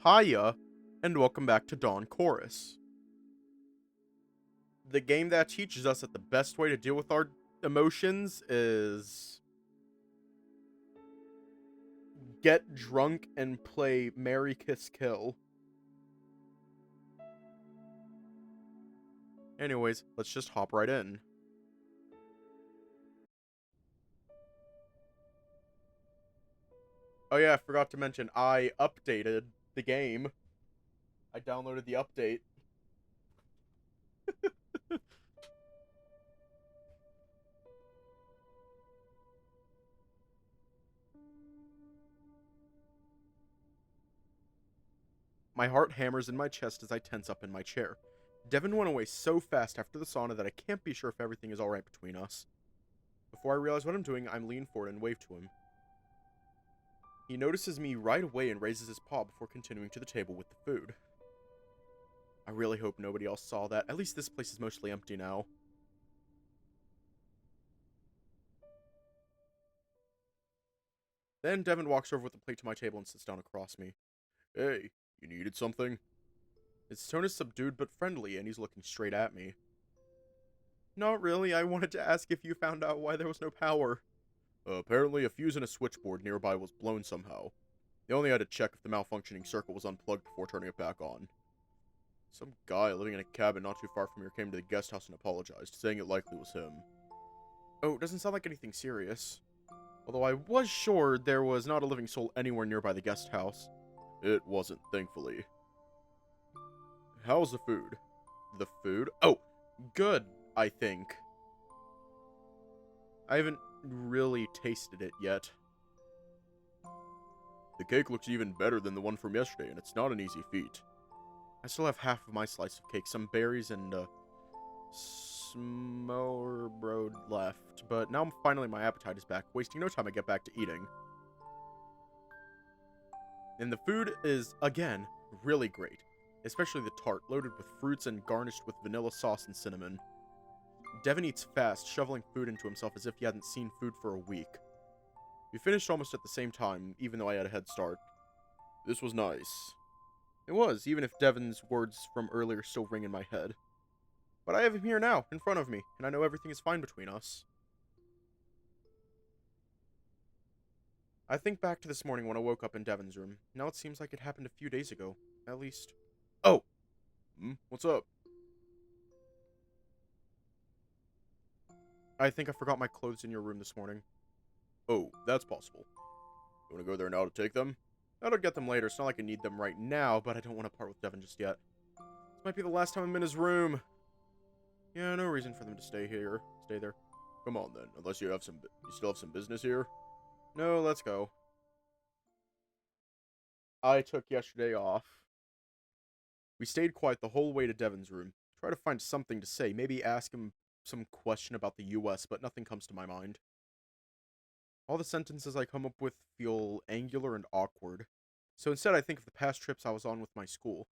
Hiya, and welcome back to Dawn Chorus, the game that teaches us that the best way to deal with our emotions is get drunk and play Marry, Kiss, Kill. Anyways, let's just hop right in. Oh yeah, I forgot to mention, I updated the game. I downloaded the update. My heart hammers in my chest as I tense up in my chair. Devon went away so fast after the sauna that I can't be sure if everything is alright between us. Before I realize what I'm doing, I'm lean forward and wave to him. He notices me right away and raises his paw before continuing to the table with the food. I really hope nobody else saw that. At least this place is mostly empty now. Then Devon walks over with the plate to my table and sits down across me. Hey, you needed something? His tone is subdued but friendly, and he's looking straight at me. Not really, I wanted to ask if you found out why there was no power. Apparently a fuse in a switchboard nearby was blown somehow. They only had to check if the malfunctioning circuit was unplugged before turning it back on. Some guy living in a cabin not too far from here came to the guest house and apologized, saying it likely was him. Oh, it doesn't sound like anything serious. Although I was sure there was not a living soul anywhere nearby the guest house. It wasn't, thankfully. How's the food? The food? Oh, good, I think. I haven't really tasted it yet. The cake looks even better than the one from yesterday, and it's not an easy feat. I still have half of my slice of cake, some berries, and smorgasbord left. But now finally my appetite is back. Wasting no time, I get back to eating. And the food is, again, really great. Especially the tart, loaded with fruits and garnished with vanilla sauce and cinnamon. Devon eats fast, shoveling food into himself as if he hadn't seen food for a week. We finished almost at the same time, even though I had a head start. This was nice. It was, even if Devon's words from earlier still ring in my head. But I have him here now, in front of me, and I know everything is fine between us. I think back to this morning when I woke up in Devon's room. Now it seems like it happened a few days ago. At least... Oh! What's up? I think I forgot my clothes in your room this morning. Oh, that's possible. You want to go there now to take them? I'll get them later. It's not like I need them right now, but I don't want to part with Devon just yet. This might be the last time I'm in his room. Yeah, no reason for them to stay here. Stay there. Come on, then. Unless you still have some business here? No, let's go. I took yesterday off. We stayed quiet the whole way to Devon's room. Try to find something to say. Maybe ask him some question about the US, but nothing comes to my mind. All the sentences I come up with feel angular and awkward. So instead I think of the past trips I was on with my school.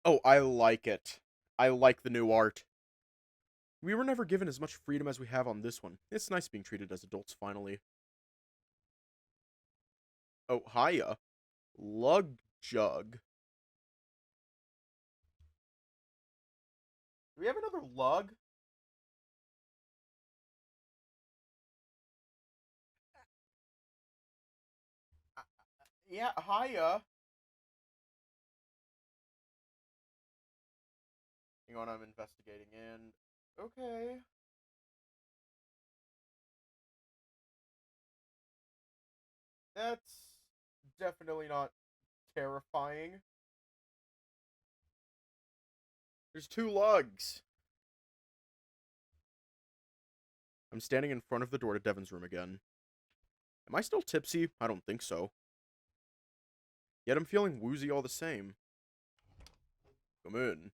Oh, I like it. I like the new art. We were never given as much freedom as we have on this one. It's nice being treated as adults finally. Oh, hiya. Lug jug. Do we have another lug? Yeah, hiya. Hang on, I'm investigating, and... Okay. That's definitely not terrifying. There's two lugs. I'm standing in front of the door to Devon's room again. Am I still tipsy? I don't think so. Yet I'm feeling woozy all the same. Come in.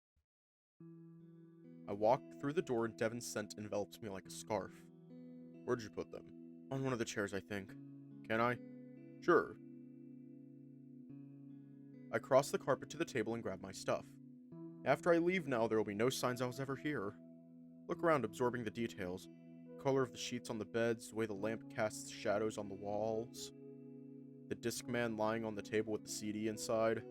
I walked through the door and Devon's scent enveloped me like a scarf. Where'd you put them? On one of the chairs, I think. Can I? Sure. I cross the carpet to the table and grab my stuff. After I leave now, there will be no signs I was ever here. Look around, absorbing the details. The color of the sheets on the beds, the way the lamp casts shadows on the walls. The Discman lying on the table with the CD inside.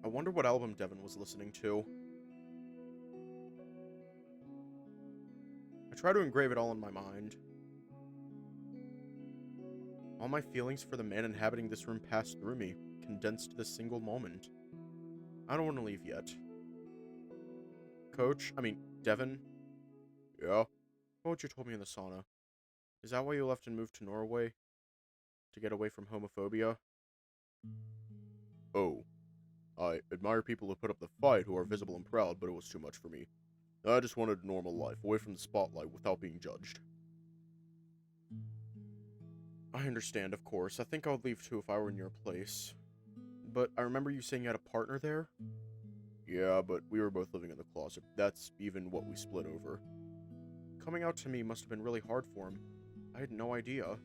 I wonder what album Devon was listening to. I try to engrave it all in my mind. All my feelings for the man inhabiting this room passed through me, condensed to this single moment. I don't want to leave yet. Devon? Yeah? What you told me in the sauna. Is that why you left and moved to Norway? To get away from homophobia? Oh. I admire people who put up the fight, who are visible and proud, but it was too much for me. I just wanted a normal life, away from the spotlight, without being judged. I understand, of course. I think I would leave too if I were in your place. But I remember you saying you had a partner there? Yeah, but we were both living in the closet. That's even what we split over. Coming out to me must have been really hard for him. I had no idea.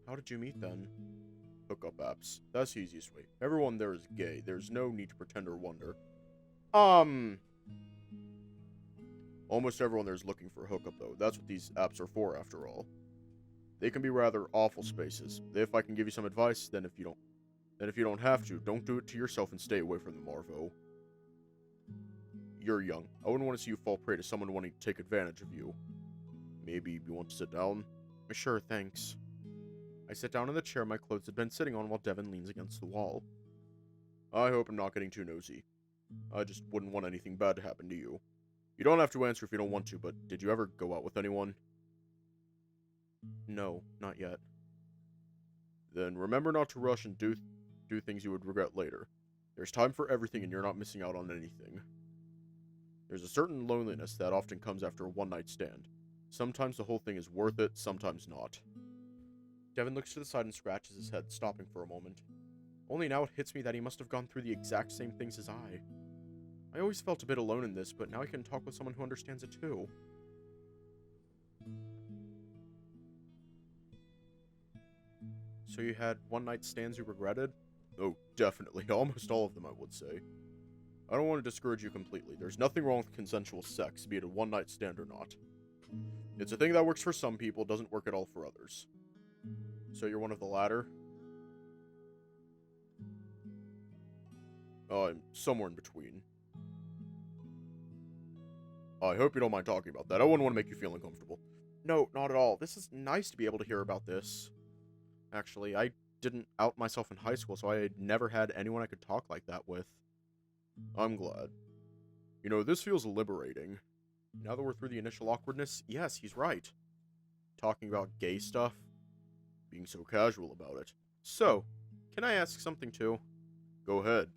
How did you meet then? Hookup apps. That's the easiest way. Everyone there is gay. There's no need to pretend or wonder. Almost everyone there is looking for a hookup, though. That's what these apps are for, after all. They can be rather awful spaces. If I can give you some advice, then if you don't have to, don't do it to yourself and stay away from the Marvo. You're young. I wouldn't want to see you fall prey to someone wanting to take advantage of you. Maybe you want to sit down? Sure, thanks. I sit down in the chair my clothes had been sitting on while Devon leans against the wall. I hope I'm not getting too nosy. I just wouldn't want anything bad to happen to you. You don't have to answer if you don't want to, but did you ever go out with anyone? No, not yet. Then remember not to rush and do things you would regret later. There's time for everything and you're not missing out on anything. There's a certain loneliness that often comes after a one-night stand. Sometimes the whole thing is worth it, sometimes not. Devon looks to the side and scratches his head, stopping for a moment. Only now it hits me that he must have gone through the exact same things as I. I always felt a bit alone in this, but now I can talk with someone who understands it too. So you had one-night stands you regretted? Oh, definitely. Almost all of them, I would say. I don't want to discourage you completely. There's nothing wrong with consensual sex, be it a one-night stand or not. It's a thing that works for some people, doesn't work at all for others. So you're one of the latter? I'm somewhere in between. I hope you don't mind talking about that. I wouldn't want to make you feel uncomfortable. No, not at all. This is nice to be able to hear about this. Actually, I didn't out myself in high school, so I had never had anyone I could talk like that with. I'm glad. You know, this feels liberating. Now that we're through the initial awkwardness, yes, he's right. Talking about gay stuff. Being so casual about it. So, can I ask something too? Go ahead.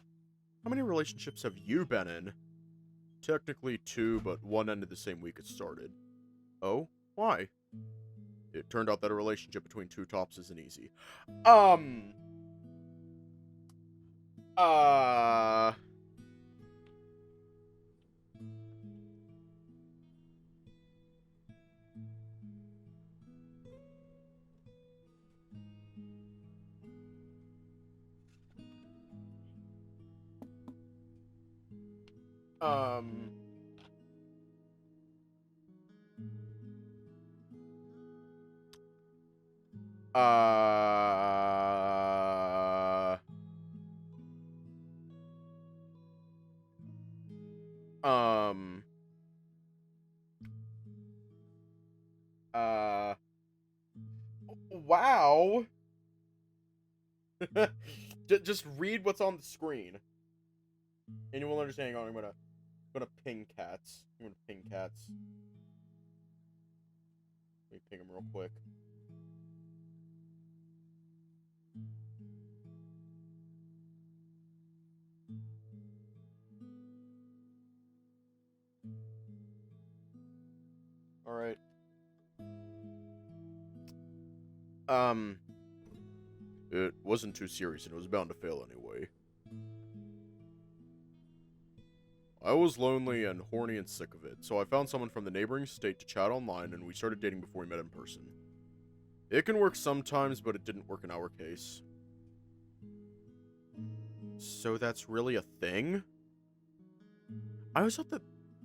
How many relationships have you been in? Technically 2, but one ended the same week it started. Oh? Why? It turned out that a relationship between two tops isn't easy. Uh... Um... Uh... Um... Uh... Wow! Just read what's on the screen. And you will understand. I'm gonna ping cats. I'm gonna ping cats. Let me ping them real quick. Alright. It wasn't too serious and it was bound to fail anyway. I was lonely and horny and sick of it, so I found someone from the neighboring state to chat online and we started dating before we met in person. It can work sometimes, but it didn't work in our case. So that's really a thing? I always thought that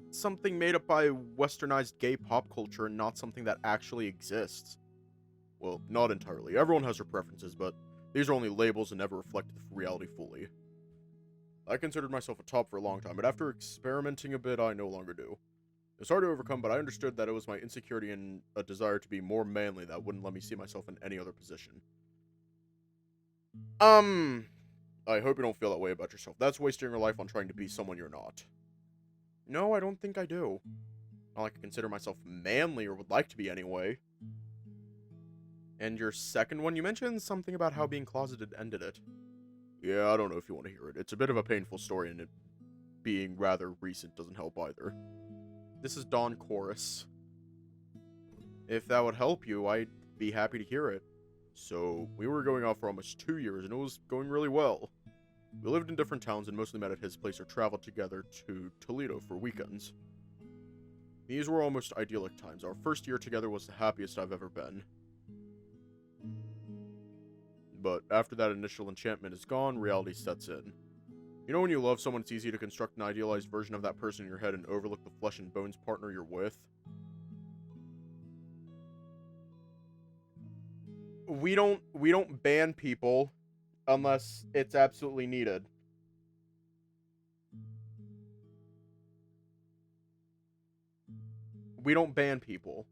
something made up by westernized gay pop culture and not something that actually exists. Well, not entirely. Everyone has their preferences, but these are only labels and never reflect the reality fully. I considered myself a top for a long time, but after experimenting a bit, I no longer do. It's hard to overcome, but I understood that it was my insecurity and a desire to be more manly that wouldn't let me see myself in any other position. I hope you don't feel that way about yourself. That's wasting your life on trying to be someone you're not. No, I don't think I do. Not like I consider myself manly or would like to be anyway. And your second one, you mentioned something about how being closeted ended it. Yeah, I don't know if you want to hear it. It's a bit of a painful story, and it being rather recent doesn't help either. This is Dawn Chorus. If that would help you, I'd be happy to hear it. So, we were going off for almost 2 years, and it was going really well. We lived in different towns and mostly met at his place or traveled together to Toledo for weekends. These were almost idyllic times. Our first year together was the happiest I've ever been. But after that initial enchantment is gone, reality sets in. You know when you love someone, it's easy to construct an idealized version of that person in your head and overlook the flesh and bones partner you're with? We don't ban people unless it's absolutely needed. We don't ban people.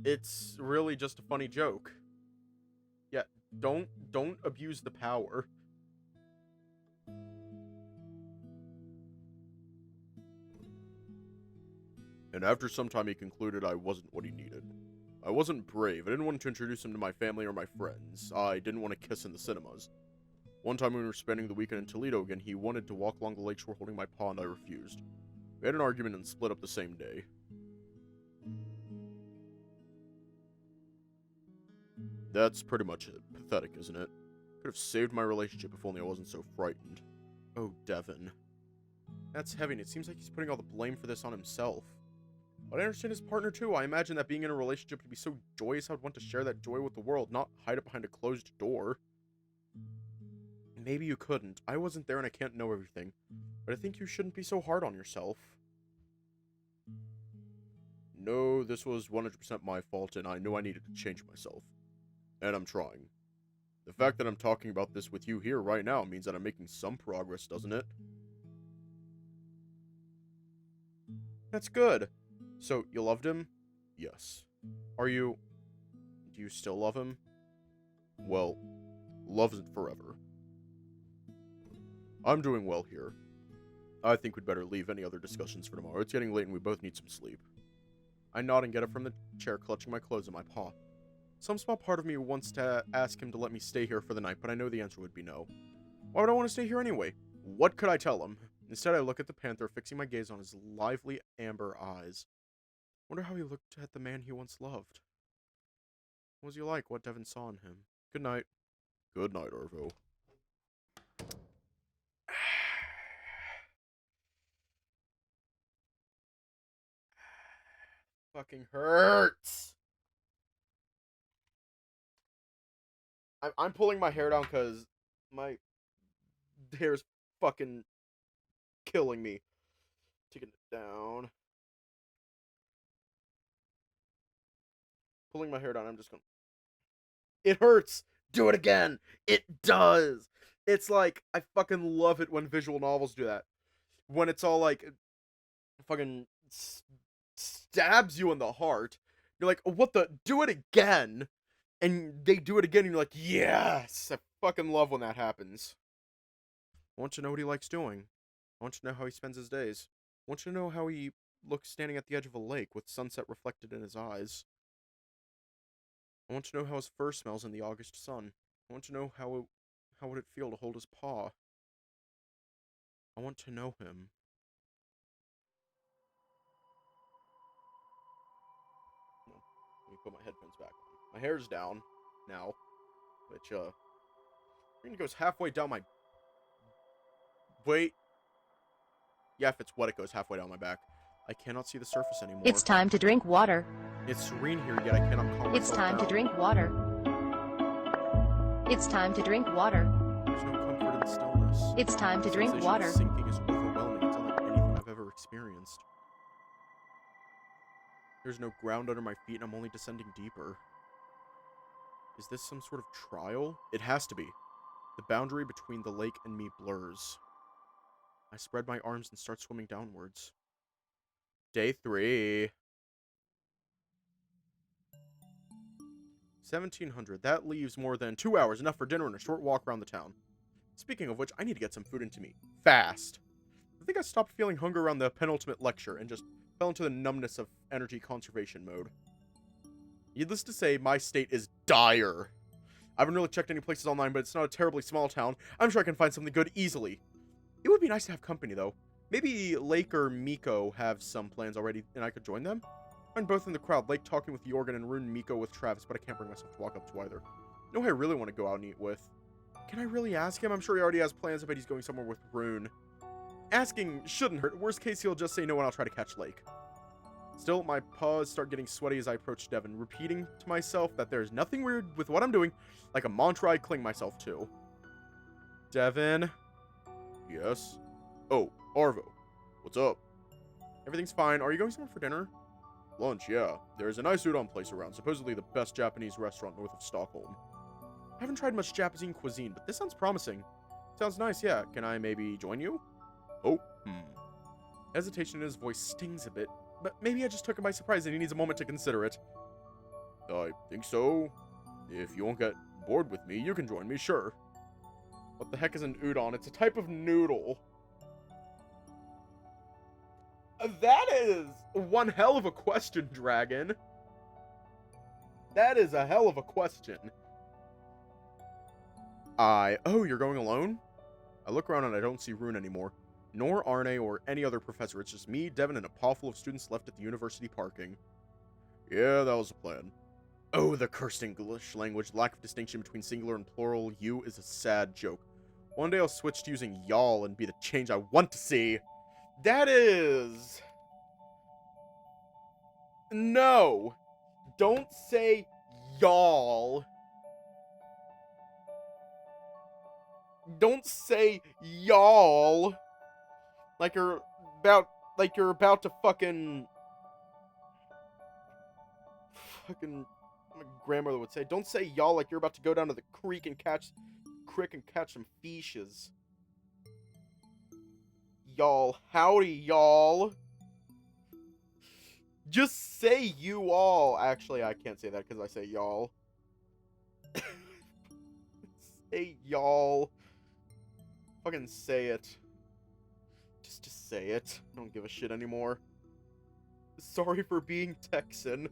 It's really just a funny joke. Yeah, don't abuse the power. And after some time he concluded I wasn't what he needed. I wasn't brave. I didn't want to introduce him to my family or my friends. I didn't want to kiss in the cinemas. One time when we were spending the weekend in Toledo again, he wanted to walk along the lakeshore holding my paw and I refused. We had an argument and split up the same day. That's pretty much it. Pathetic, isn't it? Could have saved my relationship if only I wasn't so frightened. Oh, Devon. That's heavy, and it seems like he's putting all the blame for this on himself. But I understand his partner too. I imagine that being in a relationship would be so joyous I would want to share that joy with the world, not hide it behind a closed door. Maybe you couldn't. I wasn't there and I can't know everything. But I think you shouldn't be so hard on yourself. No, this was 100% my fault, and I knew I needed to change myself. And I'm trying. The fact that I'm talking about this with you here right now means that I'm making some progress, doesn't it? That's good. So, you loved him? Yes. Do you still love him? Well, love isn't forever. I'm doing well here. I think we'd better leave any other discussions for tomorrow. It's getting late and we both need some sleep. I nod and get up from the chair, clutching my clothes in my paw. Some small part of me wants to ask him to let me stay here for the night, but I know the answer would be no. Why would I want to stay here anyway? What could I tell him? Instead, I look at the panther, fixing my gaze on his lively amber eyes. Wonder how he looked at the man he once loved. What was he like? What Devon saw in him? Good night. Good night, Arvo. Fucking hurts. I'm pulling my hair down because my hair's fucking killing me. Taking it down. Pulling my hair down, I'm just gonna... It hurts! Do it again! It does! It's like, I fucking love it when visual novels do that. When it's all like, fucking stabs you in the heart. You're like, what the... Do it again! And they do it again and you're like, yes! I fucking love when that happens. I want you to know what he likes doing. I want you to know how he spends his days. I want you to know how he looks standing at the edge of a lake with sunset reflected in his eyes. I want you to know how his fur smells in the August sun. I want you to know how would it feel to hold his paw. I want to know him. Let me put my headphones back on. My hair's down now, which goes halfway down my... Wait. Yeah, if it's wet, it goes halfway down my back. I cannot see the surface anymore. It's time to drink water. It's serene here, yet I cannot calm myself It's time down. to drink water. It's time to drink water. There's no comfort in the stillness. It's time to The drink sensation of water. sinking is overwhelming. It's unlike anything I've ever experienced. There's no ground under my feet, and I'm only descending deeper. Is this some sort of trial? It has to be. The boundary between the lake and me blurs. I spread my arms and start swimming downwards. Day 3. 1700. That leaves more than 2 hours, enough for dinner and a short walk around the town. Speaking of which, I need to get some food into me. Fast. I think I stopped feeling hunger around the penultimate lecture and just fell into the numbness of energy conservation mode. Needless to say, my state is dire. I haven't really checked any places online, but it's not a terribly small town. I'm sure I can find something good easily. It would be nice to have company, though. Maybe Lake or Miko have some plans already, and I could join them? I'm both in the crowd, Lake talking with Jorgen and Rune and Miko with Travis, but I can't bring myself to walk up to either. No, I really want to go out and eat with. Can I really ask him? I'm sure he already has plans. I bet he's going somewhere with Rune. Asking shouldn't hurt. Worst case, he'll just say no and I'll try to catch Lake. Still, my paws start getting sweaty as I approach Devon, repeating to myself that there's nothing weird with what I'm doing, like a mantra I cling myself to. Devon? Yes? Oh, Arvo. What's up? Everything's fine. Are you going somewhere for dinner? Lunch, yeah. There's a nice udon place around, supposedly the best Japanese restaurant north of Stockholm. I haven't tried much Japanese cuisine, but this sounds promising. Sounds nice, yeah. Can I maybe join you? Oh, Hesitation in his voice stings a bit, but maybe I just took him by surprise and he needs a moment to consider it. I think so. If you won't get bored with me, you can join me, sure. What the heck is an udon? It's a type of noodle. That is one hell of a question, Dragon. That is a hell of a question. Oh, you're going alone? I look around and I don't see Rune anymore. Nor Arne or any other professor. It's just me, Devon, and a paw full of students left at the university parking. Yeah, that was the plan. Oh, the cursed English language. Lack of distinction between singular and plural you is a sad joke. One day I'll switch to using y'all and be the change I want to see. That is... No. Don't say y'all. Don't say y'all. Like you're about to fucking my grandmother would say, don't say y'all like you're about to go down to the creek and catch some fishes. Y'all, howdy y'all. Just say you all. Actually, I can't say that because I say y'all. Say y'all. Fucking say it. Just say it. I don't give a shit anymore. Sorry for being Texan.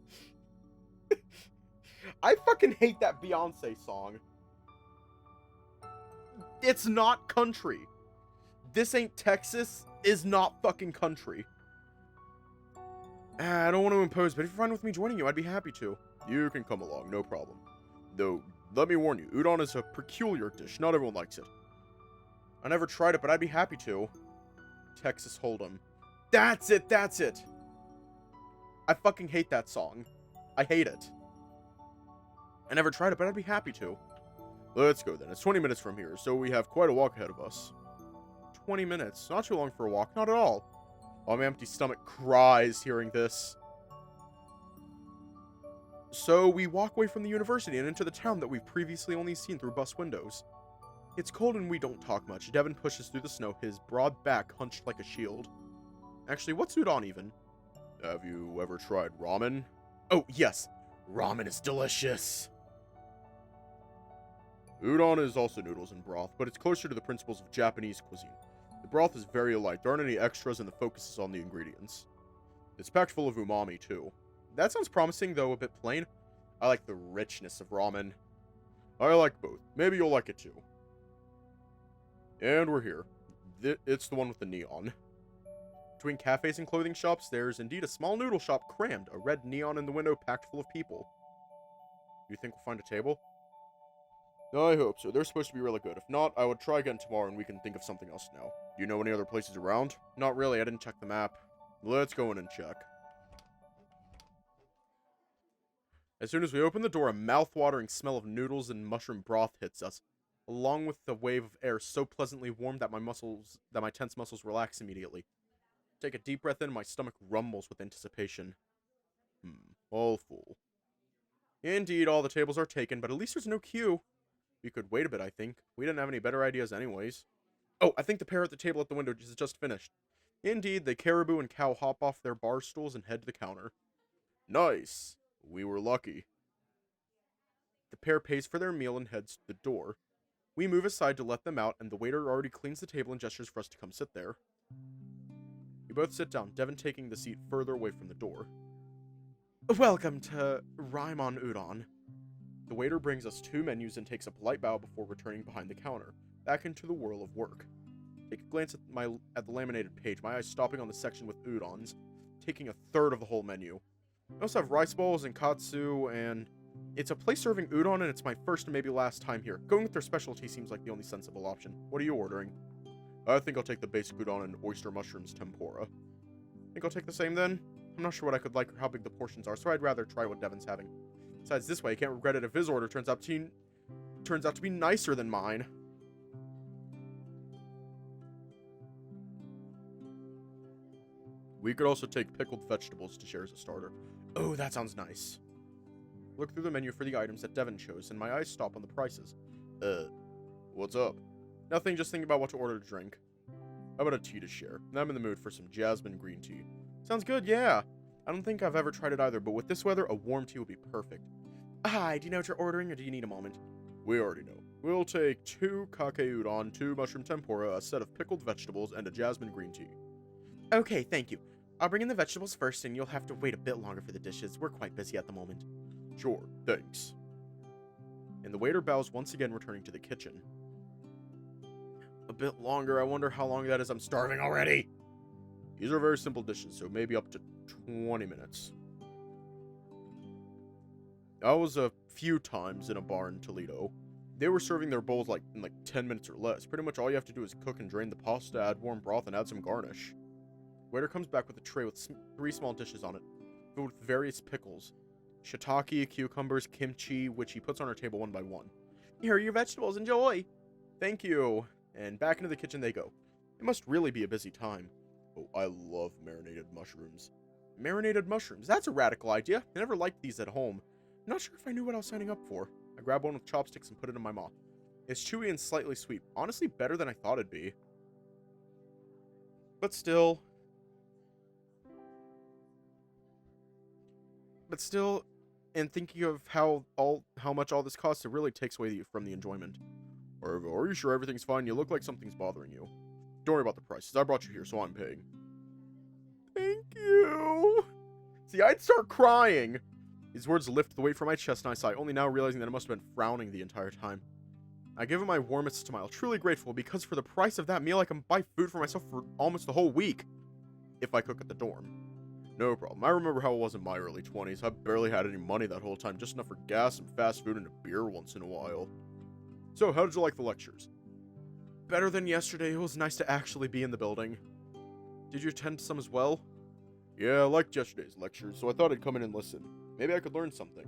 I fucking hate that Beyonce song. It's not country. This ain't Texas is not fucking country. I don't want to impose, but if you're fine with me joining you, I'd be happy to. You can come along, no problem. Though, let me warn you, udon is a peculiar dish. Not everyone likes it. I never tried it, but I'd be happy to. Texas Hold'em. That's it, that's it! I fucking hate that song. I hate it. I never tried it, but I'd be happy to. Let's go then. It's 20 minutes from here, so we have quite a walk ahead of us. 20 minutes. Not too long for a walk, not at all. Oh, my empty stomach cries hearing this. So we walk away from the university and into the town that we've previously only seen through bus windows. It's cold and we don't talk much. Devon pushes through the snow, his broad back hunched like a shield. Actually, what's udon even? Have you ever tried ramen? Oh, yes. Ramen is delicious. Udon is also noodles and broth, but it's closer to the principles of Japanese cuisine. The broth is very light, there aren't any extras, and the focus is on the ingredients. It's packed full of umami, too. That sounds promising, though a bit plain. I like the richness of ramen. I like both. Maybe you'll like it, too. And we're here. It's the one with the neon. Between cafes and clothing shops, there's indeed a small noodle shop crammed, a red neon in the window packed full of people. You think we'll find a table? I hope so. They're supposed to be really good. If not, I would try again tomorrow and we can think of something else now. Do you know any other places around? Not really, I didn't check the map. Let's go in and check. As soon as we open the door, a mouth-watering smell of noodles and mushroom broth hits us, along with the wave of air so pleasantly warm that my tense muscles relax immediately. Take a deep breath in, and my stomach rumbles with anticipation. All full. Indeed, all the tables are taken, but at least there's no queue. We could wait a bit, I think. We didn't have any better ideas anyways. Oh, I think the pair at the table at the window is just finished. Indeed, the caribou and cow hop off their bar stools and head to the counter. Nice. We were lucky. The pair pays for their meal and heads to the door. We move aside to let them out, and the waiter already cleans the table and gestures for us to come sit there. We both sit down, Devon taking the seat further away from the door. Welcome to Raimon Udon. The waiter brings us 2 menus and takes a polite bow before returning behind the counter, back into the whirl of work. Take a glance at the laminated page, my eyes stopping on the section with udons, taking a third of the whole menu. We also have rice bowls and katsu, and it's a place serving udon, and it's my first and maybe last time here. Going with their specialty seems like the only sensible option. What are you ordering? I think I'll take the basic udon and oyster mushrooms tempura. Think I'll take the same then? I'm not sure what I could like or how big the portions are, so I'd rather try what Devon's having. Besides, this way I can't regret it if his order turns out to be nicer than mine. We could also take pickled vegetables to share as a starter. Oh, that sounds nice. Look through the menu for the items that Devon chose, and my eyes stop on the prices. What's up? Nothing, just thinking about what to order to drink. How about a tea to share? I'm in the mood for some jasmine green tea. Sounds good, yeah. I don't think I've ever tried it either, but with this weather, a warm tea would be perfect. Hi, do you know what you're ordering, or do you need a moment? We already know. We'll take 2 kake udon, 2 mushroom tempura, a set of pickled vegetables, and a jasmine green tea. Okay, thank you. I'll bring in the vegetables first, and you'll have to wait a bit longer for the dishes. We're quite busy at the moment. Sure, thanks. And the waiter bows once again, returning to the kitchen. A bit longer. I wonder how long that is. I'm starving already. These are very simple dishes, so maybe up to 20 minutes. I was a few times in a bar in Toledo. They were serving their bowls in 10 minutes or less. Pretty much all you have to do is cook and drain the pasta, add warm broth, and add some garnish. Waiter comes back with a tray with 3 small dishes on it, filled with various pickles. Shiitake, cucumbers, kimchi, which he puts on our table one by one. Here are your vegetables, enjoy! Thank you. And back into the kitchen they go. It must really be a busy time. Oh, I love marinated mushrooms. Marinated mushrooms? That's a radical idea. I never liked these at home. I'm not sure if I knew what I was signing up for. I grab one with chopsticks and put it in my mouth. It's chewy and slightly sweet. Honestly, better than I thought it'd be. But still, and thinking of how much all this costs, it really takes away from the enjoyment. Are you sure everything's fine? You look like something's bothering you. Don't worry about the prices. I brought you here, so I'm paying. Thank you. See, I'd start crying. These words lift the weight from my chest, and I sigh, only now realizing that I must have been frowning the entire time. I give him my warmest smile, truly grateful, because for the price of that meal, I can buy food for myself for almost the whole week. If I cook at the dorm. No problem. I remember how it was in my early 20s. I barely had any money that whole time, just enough for gas and fast food and a beer once in a while. So, how did you like the lectures? Better than yesterday. It was nice to actually be in the building. Did you attend some as well? Yeah, I liked yesterday's lectures, so I thought I'd come in and listen. Maybe I could learn something.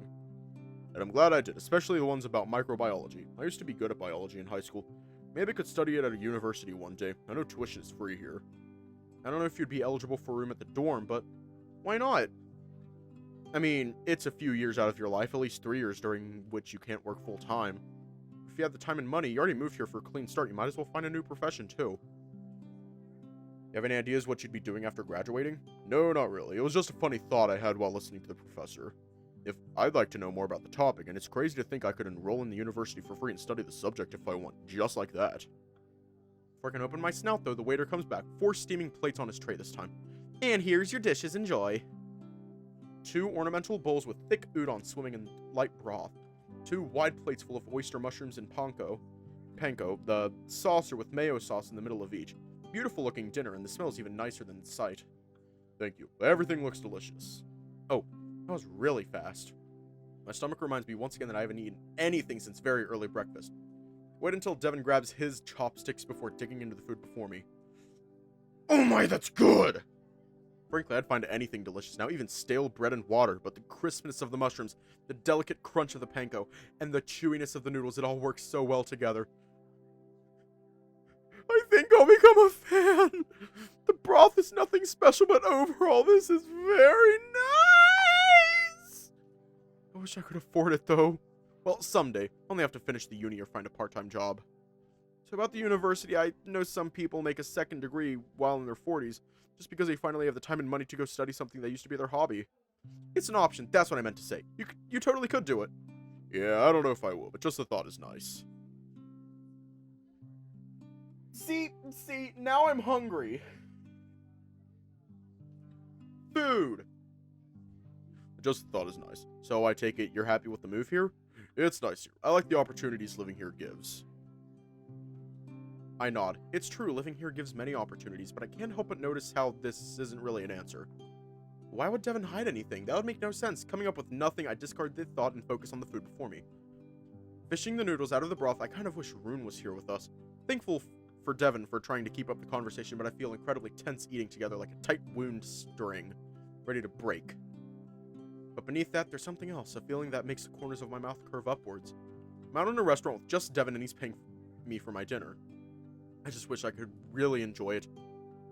And I'm glad I did, especially the ones about microbiology. I used to be good at biology in high school. Maybe I could study it at a university one day. I know tuition is free here. I don't know if you'd be eligible for a room at the dorm, but why not? I mean, it's a few years out of your life, at least 3 years during which you can't work full time. If you have the time and money, you already moved here for a clean start, you might as well find a new profession too. You have any ideas what you'd be doing after graduating? No, not really. It was just a funny thought I had while listening to the professor. If I'd like to know more about the topic, and it's crazy to think I could enroll in the university for free and study the subject if I want, just like that. Before I can open my snout, though, the waiter comes back, 4 steaming plates on his tray this time. And here's your dishes, enjoy. 2 ornamental bowls with thick udon swimming in light broth. 2 wide plates full of oyster mushrooms and panko, the saucer with mayo sauce in the middle of each. Beautiful looking dinner, and the smell is even nicer than the sight. Thank you. Everything looks delicious. Oh, that was really fast. My stomach reminds me once again that I haven't eaten anything since very early breakfast. Wait until Devon grabs his chopsticks before digging into the food before me. Oh my, that's good! Frankly, I'd find anything delicious now, even stale bread and water, but the crispness of the mushrooms, the delicate crunch of the panko, and the chewiness of the noodles, it all works so well together. I think I'll become a fan. The broth is nothing special, but overall, this is very nice. I wish I could afford it, though. Well, someday. Only have to finish the uni or find a part-time job. So about the university, I know some people make a second degree while in their 40s, just because they finally have the time and money to go study something that used to be their hobby. It's an option, that's what I meant to say. You totally could do it. Yeah, I don't know if I will, but just the thought is nice. See, now I'm hungry. Food! Just the thought is nice. So I take it you're happy with the move here? It's nice here. I like the opportunities living here gives. I nod. It's true, living here gives many opportunities, but I can't help but notice how this isn't really an answer. Why would Devon hide anything? That would make no sense. Coming up with nothing, I discard the thought and focus on the food before me. Fishing the noodles out of the broth, I kind of wish Rune was here with us. Thankful for Devon for trying to keep up the conversation, but I feel incredibly tense eating together like a tight wound string, ready to break. But beneath that, there's something else, a feeling that makes the corners of my mouth curve upwards. I'm out in a restaurant with just Devon and he's paying me for my dinner. I just wish I could really enjoy it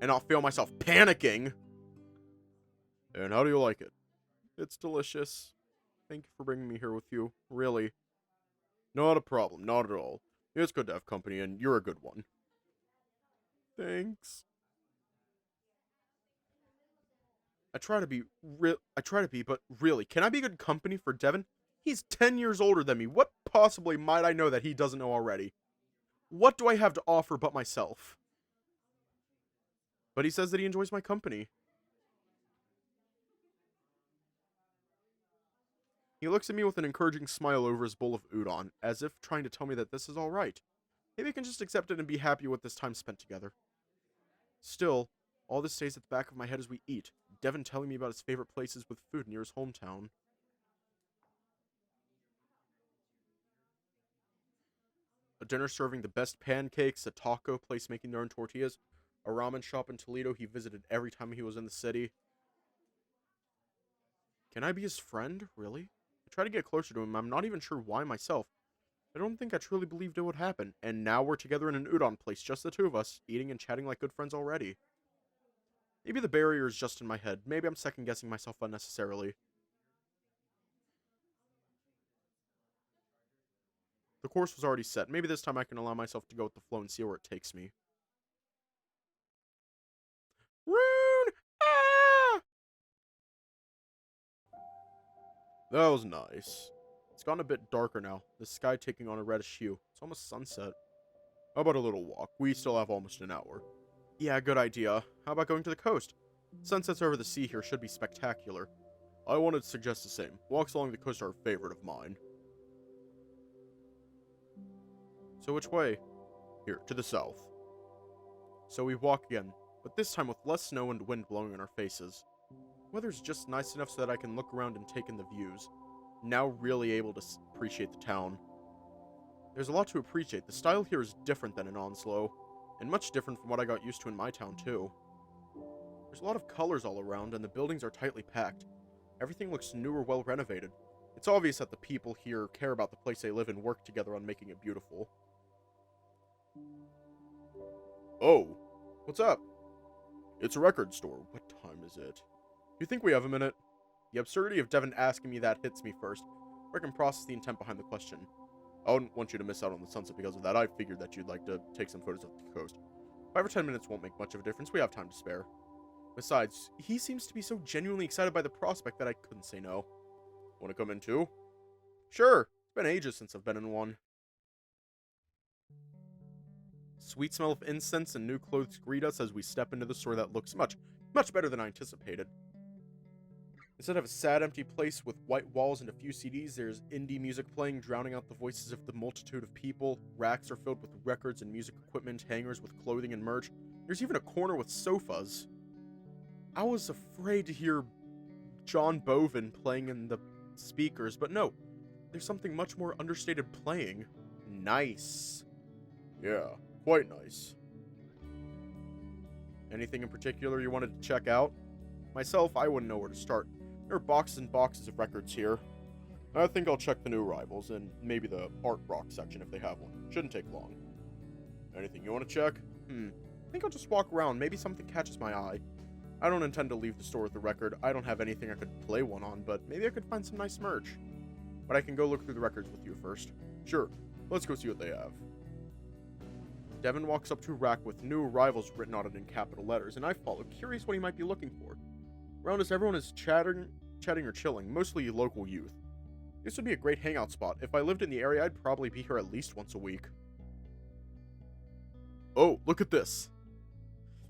and not feel myself panicking. And how do you like it? It's delicious. Thank you for bringing me here with you. Really. Not a problem. Not at all. It's good to have company, and you're a good one. Thanks. I try to be, but really, can I be good company for Devon? He's 10 years older than me. What possibly might I know that he doesn't know already? What do I have to offer but myself? But he says that he enjoys my company. He looks at me with an encouraging smile over his bowl of udon, as if trying to tell me that this is alright. Maybe I can just accept it and be happy with this time spent together. Still, all this stays at the back of my head as we eat, Devon telling me about his favorite places with food near his hometown. A dinner serving the best pancakes, a taco place making their own tortillas, a ramen shop in Toledo he visited every time he was in the city. Can I be his friend? Really? I try to get closer to him. I'm not even sure why myself. I don't think I truly believed it would happen, and now we're together in an udon place, just the two of us, eating and chatting like good friends already. Maybe the barrier is just in my head. Maybe I'm second-guessing myself unnecessarily. The course was already set. Maybe this time I can allow myself to go with the flow and see where it takes me. Rune! Ah! That was nice. It's gotten a bit darker now, the sky taking on a reddish hue. It's almost sunset. How about a little walk? We still have almost an hour. Yeah, good idea. How about going to the coast? Sunsets over the sea here should be spectacular. I wanted to suggest the same. Walks along the coast are a favorite of mine. So which way? Here, to the south. So we walk again, but this time with less snow and wind blowing in our faces. Weather's just nice enough so that I can look around and take in the views. Now really able to appreciate the town. There's a lot to appreciate. The style here is different than in Onslow, and much different from what I got used to in my town too. There's a lot of colors all around, and the buildings are tightly packed. Everything looks new or well renovated. It's obvious that the people here care about the place they live and work together on making it beautiful. Oh, what's up? It's a record store. What time is it? You think we have a minute? The absurdity of Devon asking me that hits me first, where I can process the intent behind the question. I wouldn't want you to miss out on the sunset because of that. I figured that you'd like to take some photos of the coast. 5 or 10 minutes won't make much of a difference. We have time to spare. Besides, he seems to be so genuinely excited by the prospect that I couldn't say no. Want to come in too? Sure. It's been ages since I've been in one. Sweet smell of incense and new clothes greet us as we step into the store that looks much better than I anticipated. Instead of a sad, empty place with white walls and a few CDs, there's indie music playing, drowning out the voices of the multitude of people. Racks are filled with records and music equipment, hangers with clothing and merch. There's even a corner with sofas. I was afraid to hear John Boven playing in the speakers, but no. There's something much more understated playing. Nice. Yeah, quite nice. Anything in particular you wanted to check out? Myself, I wouldn't know where to start. There are boxes and boxes of records here. I think I'll check the new arrivals, and maybe the art rock section if they have one. Shouldn't take long. Anything you want to check? I think I'll just walk around, maybe something catches my eye. I don't intend to leave the store with the record. I don't have anything I could play one on, but maybe I could find some nice merch. But I can go look through the records with you first. Sure, let's go see what they have. Devon walks up to a rack with new arrivals written on it in capital letters, and I follow, curious what he might be looking for. Around us, everyone is chatting or chilling, mostly local youth. This would be a great hangout spot. If I lived in the area, I'd probably be here at least once a week. Oh, look at this.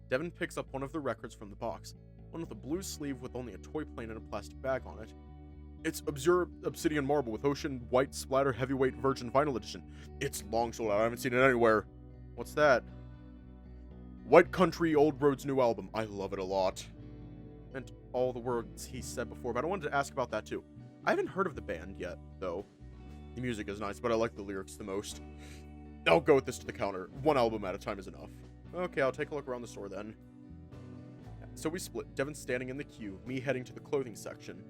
Devon picks up one of the records from the box, one with a blue sleeve with only a toy plane and a plastic bag on it. It's Obsidian Marble with Ocean White Splatter Heavyweight Virgin Vinyl Edition. It's long sold out. I haven't seen it anywhere. What's that? White Country, Old Road's new album. I love it a lot. And all the words he said before, but I wanted to ask about that too. I haven't heard of the band yet, though. The music is nice, but I like the lyrics the most. I'll go with this to the counter. One album at a time is enough. Okay, I'll take a look around the store then. So we split, Devon standing in the queue, me heading to the clothing section.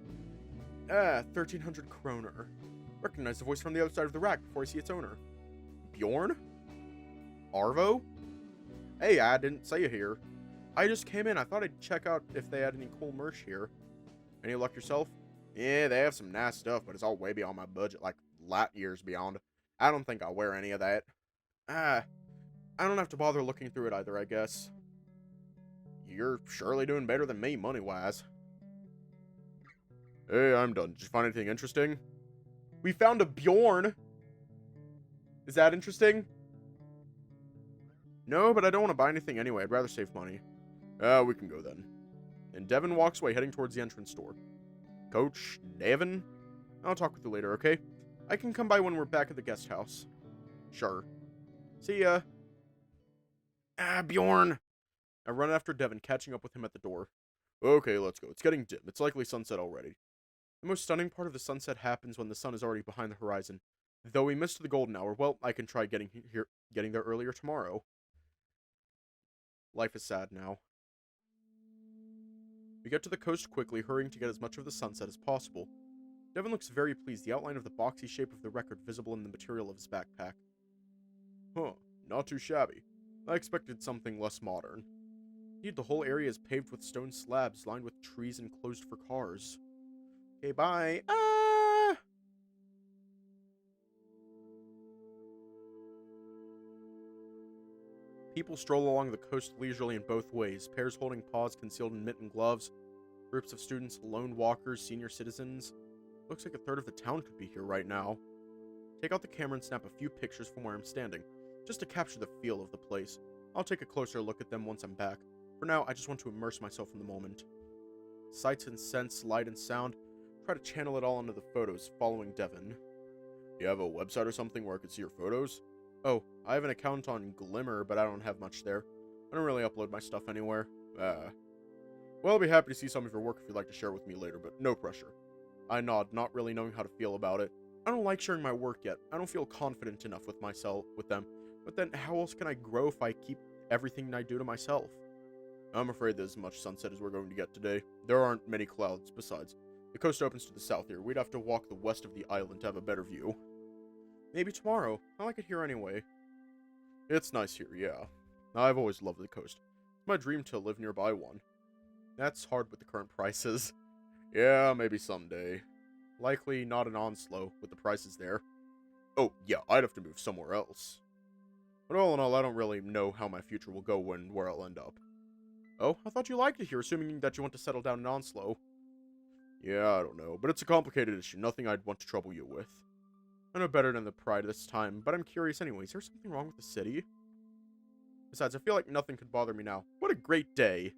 1,300 kroner. Recognize the voice from the other side of the rack before I see its owner. Bjorn? Arvo? Hey, I didn't say you here. I just came in. I thought I'd check out if they had any cool merch here. Any luck yourself? Yeah, they have some nice stuff, but it's all way beyond my budget, like light years beyond. I don't think I'll wear any of that. I don't have to bother looking through it either, I guess. You're surely doing better than me, money-wise. Hey, I'm done. Did you find anything interesting? We found a Bjorn. Is that interesting? No, but I don't want to buy anything anyway. I'd rather save money. We can go then. And Devon walks away, heading towards the entrance door. Coach Devon? I'll talk with you later, okay? I can come by when we're back at the guest house. Sure. See ya. Bjorn! I run after Devon, catching up with him at the door. Okay, let's go. It's getting dim. It's likely sunset already. The most stunning part of the sunset happens when the sun is already behind the horizon. Though we missed the golden hour, well, I can try getting there earlier tomorrow. Life is sad now. We get to the coast quickly, hurrying to get as much of the sunset as possible. Devon looks very pleased, the outline of the boxy shape of the record visible in the material of his backpack. Huh, not too shabby. I expected something less modern. Indeed, the whole area is paved with stone slabs lined with trees and closed for cars. Okay, bye. People stroll along the coast leisurely in both ways, pairs holding paws concealed in mitt and gloves, groups of students, lone walkers, senior citizens. Looks like a third of the town could be here right now. Take out the camera and snap a few pictures from where I'm standing, just to capture the feel of the place. I'll take a closer look at them once I'm back. For now, I just want to immerse myself in the moment. Sights and scents, light and sound. Try to channel it all into the photos, following Devon. Do you have a website or something where I could see your photos? Oh, I have an account on Glimmer, but I don't have much there. I don't really upload my stuff anywhere. Well, I'll be happy to see some of your work if you'd like to share with me later, but no pressure. I nod, not really knowing how to feel about it. I don't like sharing my work yet. I don't feel confident enough with them. But then, how else can I grow if I keep everything I do to myself? I'm afraid there's as much sunset as we're going to get today. There aren't many clouds. Besides, the coast opens to the south here. We'd have to walk the west of the island to have a better view. Maybe tomorrow. I like it here anyway. It's nice here, yeah. I've always loved the coast. It's my dream to live nearby one. That's hard with the current prices. Yeah, maybe someday. Likely not in Onslow, with the prices there. Oh, yeah, I'd have to move somewhere else. But all in all, I don't really know how my future will go and where I'll end up. Oh, I thought you liked it here, assuming that you want to settle down in Onslow. Yeah, I don't know, but it's a complicated issue, nothing I'd want to trouble you with. I know better than the pride this time, but I'm curious anyway. Is there something wrong with the city? Besides, I feel like nothing could bother me now. What a great day!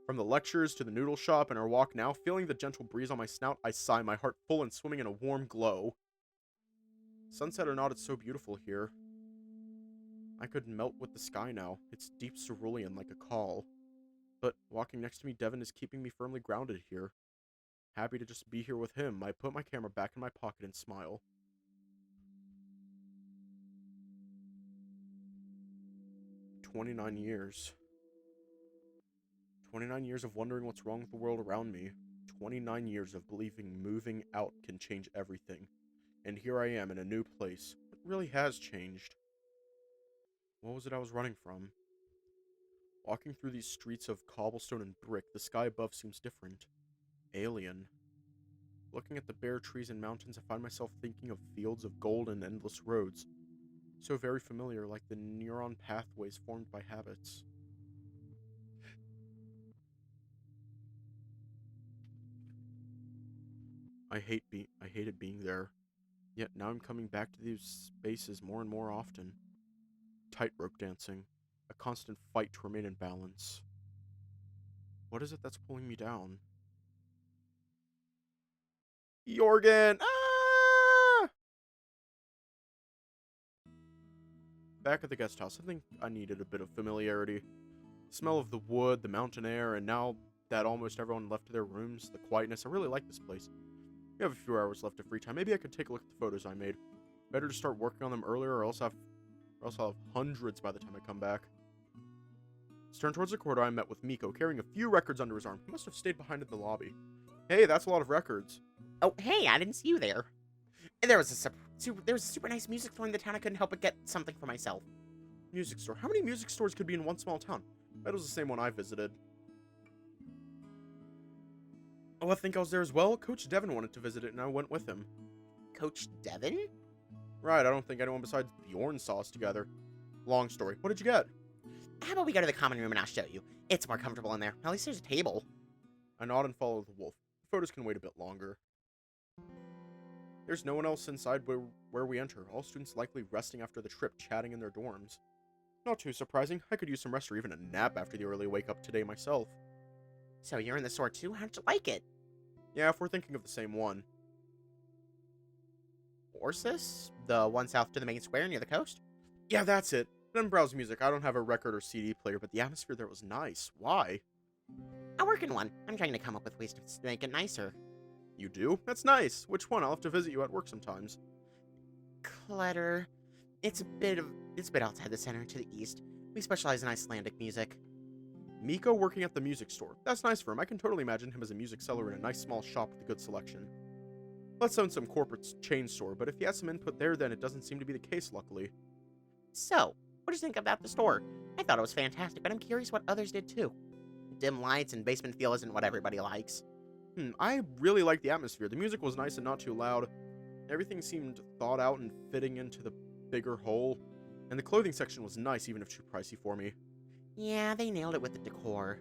From the lectures to the noodle shop and our walk now, feeling the gentle breeze on my snout, I sigh, my heart full and swimming in a warm glow. Sunset or not, it's so beautiful here. I could melt with the sky now. It's deep cerulean like a call. But walking next to me, Devon is keeping me firmly grounded here. Happy to just be here with him, I put my camera back in my pocket and smile. 29 years. 29 years of wondering what's wrong with the world around me. 29 years of believing moving out can change everything. And here I am in a new place. What really has changed? What was it I was running from? Walking through these streets of cobblestone and brick, the sky above seems different. Alien. Looking at the bare trees and mountains, I find myself thinking of fields of gold and endless roads. So very familiar, like the neuron pathways formed by habits. I hated being there. Yet now I'm coming back to these spaces more and more often. Tightrope dancing. A constant fight to remain in balance. What is it that's pulling me down? Jorgen! Ah! Back at the guest house, I think I needed a bit of familiarity. The smell of the wood, the mountain air, and now that almost everyone left their rooms, the quietness, I really like this place. We have a few hours left of free time. Maybe I could take a look at the photos I made. Better to start working on them earlier, or else I'll have hundreds by the time I come back. Let's turn towards the corridor. I met with Miko, carrying a few records under his arm. He must have stayed behind in the lobby. Hey, that's a lot of records. Oh, hey, I didn't see you there. There was a super nice music store in the town. I couldn't help but get something for myself. Music store. How many music stores could be in one small town? That was the same one I visited. Oh, I think I was there as well. Coach Devon wanted to visit it, and I went with him. Coach Devon? Right, I don't think anyone besides Bjorn saw us together. Long story. What did you get? How about we go to the common room and I'll show you? It's more comfortable in there. At least there's a table. I nod and follow the wolf. The photos can wait a bit longer. There's no one else inside where we enter. All students likely resting after the trip, chatting in their dorms. Not too surprising. I could use some rest or even a nap after the early wake up today myself. So you're in the store too? How'd you like it? Yeah, if we're thinking of the same one. Orsis? The one south to the main square near the coast? Yeah, that's it. Didn't browse music. I don't have a record or CD player, but the atmosphere there was nice. Why? I work in one. I'm trying to come up with ways to make it nicer. You do? That's nice. Which one? I'll have to visit you at work sometimes. Clutter. It's a bit outside the center to the east. We specialize in Icelandic music. Miko working at the music store. That's nice for him. I can totally imagine him as a music seller in a nice small shop with a good selection. Let's own some corporate chain store, but if he has some input there, then it doesn't seem to be the case, luckily. So, what do you think about the store? I thought it was fantastic, but I'm curious what others did too. Dim lights and basement feel isn't what everybody likes. I really liked the atmosphere. The music was nice and not too loud. Everything seemed thought out and fitting into the bigger whole. And the clothing section was nice, even if too pricey for me. Yeah, they nailed it with the decor.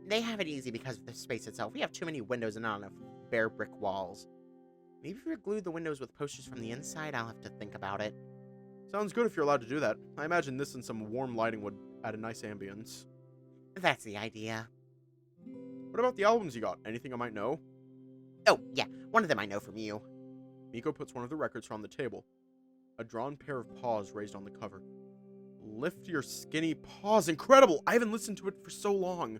They have it easy because of the space itself. We have too many windows and not enough bare brick walls. Maybe if we glued the windows with posters from the inside, I'll have to think about it. Sounds good if you're allowed to do that. I imagine this and some warm lighting would add a nice ambience. That's the idea. What about the albums you got? Anything I might know? Oh, yeah, one of them I know from you. Miko puts one of the records on the table. A drawn pair of paws raised on the cover. Lift your skinny paws. Incredible! I haven't listened to it for so long.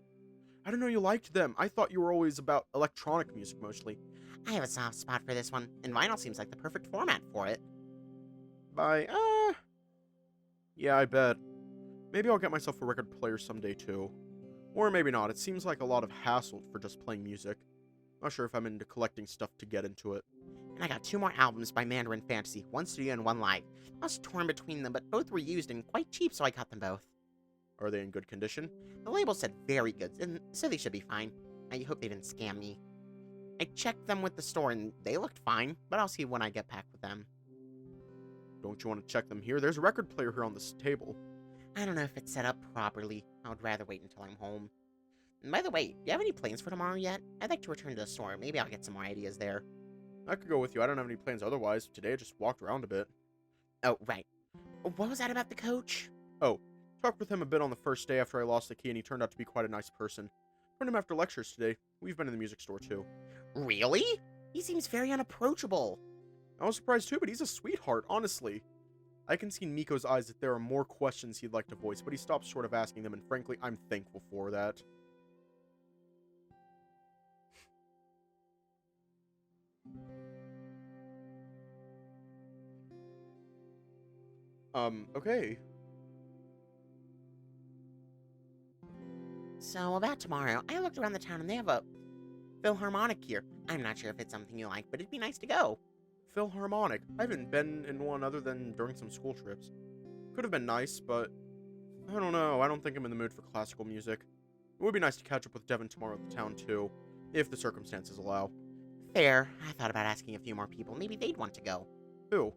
I didn't know you liked them. I thought you were always about electronic music mostly. I have a soft spot for this one, and vinyl seems like the perfect format for it. Yeah, I bet. Maybe I'll get myself a record player someday too. Or maybe not. It seems like a lot of hassle for just playing music. Not sure if I'm into collecting stuff to get into it. And I got 2 more albums by Mandarin Fantasy, one studio and one live. I was torn between them, but both were used and quite cheap, so I got them both. Are they in good condition? The label said very good, and so they should be fine. I hope they didn't scam me. I checked them with the store, and they looked fine, but I'll see when I get back with them. Don't you want to check them here? There's a record player here on this table. I don't know if it's set up properly. I would rather wait until I'm home. And by the way, do you have any plans for tomorrow yet? I'd like to return to the store. Maybe I'll get some more ideas there. I could go with you. I don't have any plans otherwise. Today I just walked around a bit. Oh, right. What was that about the coach? Oh, talked with him a bit on the first day after I lost the key, and he turned out to be quite a nice person. Found him after lectures today. We've been in the music store too. Really? He seems very unapproachable. I was surprised too, but he's a sweetheart, honestly. I can see in Miko's eyes that there are more questions he'd like to voice, but he stopped short of asking them, and frankly, I'm thankful for that. Okay. So, about tomorrow, I looked around the town and they have a Philharmonic here. I'm not sure if it's something you like, but it'd be nice to go. Philharmonic. I haven't been in one other than during some school trips. Could have been nice, but I don't know. I don't think I'm in the mood for classical music. It would be nice to catch up with Devon tomorrow at the town, too, if the circumstances allow. Fair. I thought about asking a few more people. Maybe they'd want to go. Who?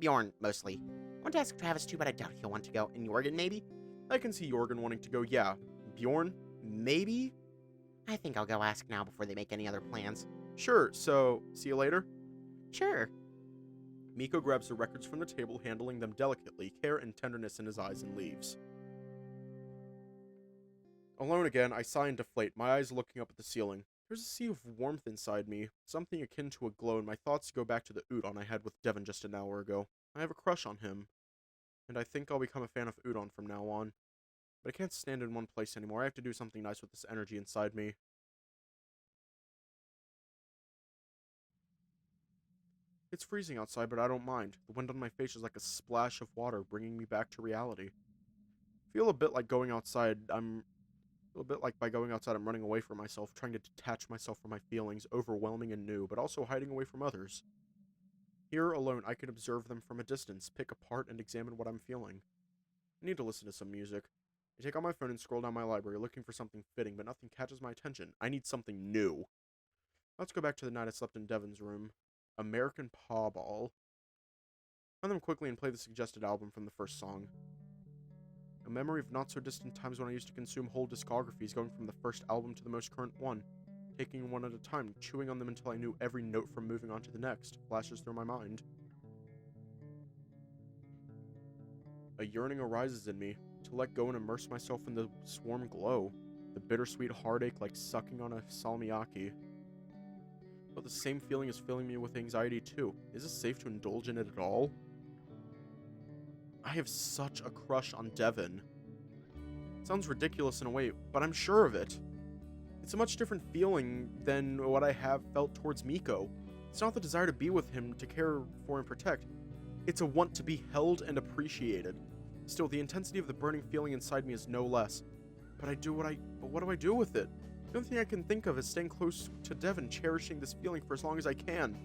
Bjorn, mostly. I want to ask Travis too, but I doubt he'll want to go. And Jorgen, maybe? I can see Jorgen wanting to go, yeah. Bjorn? Maybe? I think I'll go ask now before they make any other plans. Sure, so, see you later? Sure. Miko grabs the records from the table, handling them delicately, care and tenderness in his eyes, and leaves. Alone again, I sigh and deflate, my eyes looking up at the ceiling. There's a sea of warmth inside me, something akin to a glow, and my thoughts go back to the Udon I had with Devon just an hour ago. I have a crush on him, and I think I'll become a fan of Udon from now on. But I can't stand in one place anymore. I have to do something nice with this energy inside me. It's freezing outside, but I don't mind. The wind on my face is like a splash of water, bringing me back to reality. Feel a bit like going outside. Feel a bit like by going outside, I'm running away from myself, trying to detach myself from my feelings, overwhelming and new, but also hiding away from others. Here, alone, I can observe them from a distance, pick apart, and examine what I'm feeling. I need to listen to some music. I take out my phone and scroll down my library, looking for something fitting, but nothing catches my attention. I need something new. Let's go back to the night I slept in Devon's room. American Paw Ball. Find them quickly and play the suggested album from the first song. A memory of not-so-distant times when I used to consume whole discographies, going from the first album to the most current one, taking one at a time, chewing on them until I knew every note from moving on to the next, flashes through my mind. A yearning arises in me, to let go and immerse myself in the warm glow, the bittersweet heartache like sucking on a salmiakki. But the same feeling is filling me with anxiety too. Is it safe to indulge in it at all? I have such a crush on Devon. It sounds ridiculous in a way, but I'm sure of it. It's a much different feeling than what I have felt towards Miko. It's not the desire to be with him, to care for and protect. It's a want to be held and appreciated. Still, the intensity of the burning feeling inside me is no less. But what do I do with it? The only thing I can think of is staying close to Devon, cherishing this feeling for as long as I can.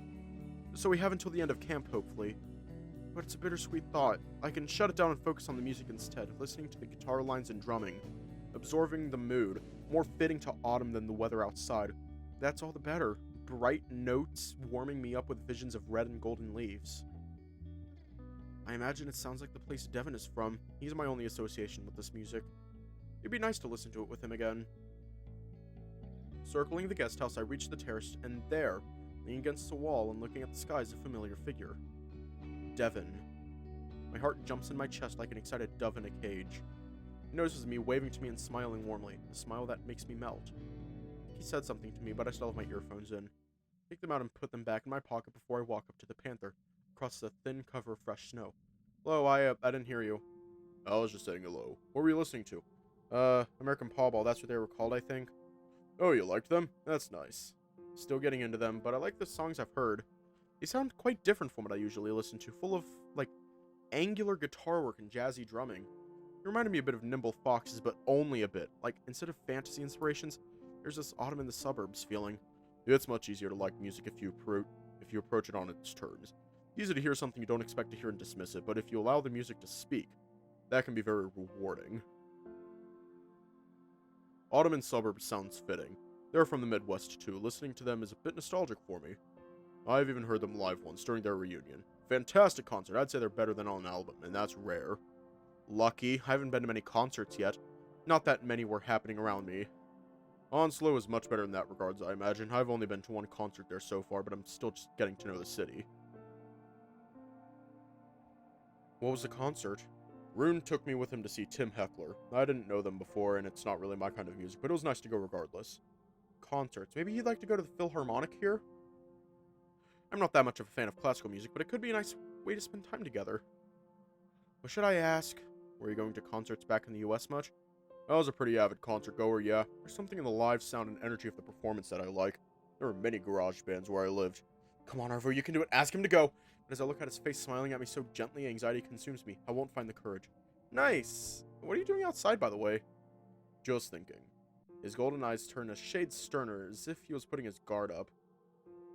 So we have until the end of camp, hopefully. But it's a bittersweet thought. I can shut it down and focus on the music instead, listening to the guitar lines and drumming, absorbing the mood, more fitting to autumn than the weather outside. That's all the better. Bright notes warming me up with visions of red and golden leaves. I imagine it sounds like the place Devon is from. He's my only association with this music. It'd be nice to listen to it with him again. Circling the guest house, I reach the terrace, and there, leaning against the wall and looking at the sky, is a familiar figure. Devon. My heart jumps in my chest like an excited dove in a cage. He notices me, waving to me and smiling warmly, a smile that makes me melt. He said something to me, but I still have my earphones in. Take them out and put them back in my pocket before I walk up to the panther, across the thin cover of fresh snow. Hello, I didn't hear you. I was just saying hello. What were you listening to? American Paw Ball, that's what they were called, I think. Oh, you liked them? That's nice. Still getting into them, but I like the songs I've heard. They sound quite different from what I usually listen to, full of, like, angular guitar work and jazzy drumming. It reminded me a bit of Nimble Foxes, but only a bit. Like, instead of fantasy inspirations, there's this autumn in the suburbs feeling. It's much easier to like music if you approach it on its terms. Easy to hear something you don't expect to hear and dismiss it, but if you allow the music to speak, that can be very rewarding. Autumn in suburbs sounds fitting. They're from the Midwest too. Listening to them is a bit nostalgic for me. I've even heard them live once during their reunion. Fantastic concert. I'd say they're better than on an album, and that's rare. Lucky. I haven't been to many concerts yet. Not that many were happening around me. Onslow is much better in that regards, I imagine. I've only been to one concert there so far, but I'm still just getting to know the city. What was the concert? Rune took me with him to see Tim Heckler. I didn't know them before, and it's not really my kind of music, but it was nice to go regardless. Concerts. Maybe he'd like to go to the Philharmonic here? I'm not that much of a fan of classical music, but it could be a nice way to spend time together. What should I ask? Were you going to concerts back in the US much? I was a pretty avid concert goer, yeah. There's something in the live sound and energy of the performance that I like. There are many garage bands where I lived. Come on, Arvo, you can do it. Ask him to go. But as I look at his face smiling at me so gently, anxiety consumes me. I won't find the courage. Nice. What are you doing outside, by the way? Just thinking. His golden eyes turn a shade sterner, as if he was putting his guard up.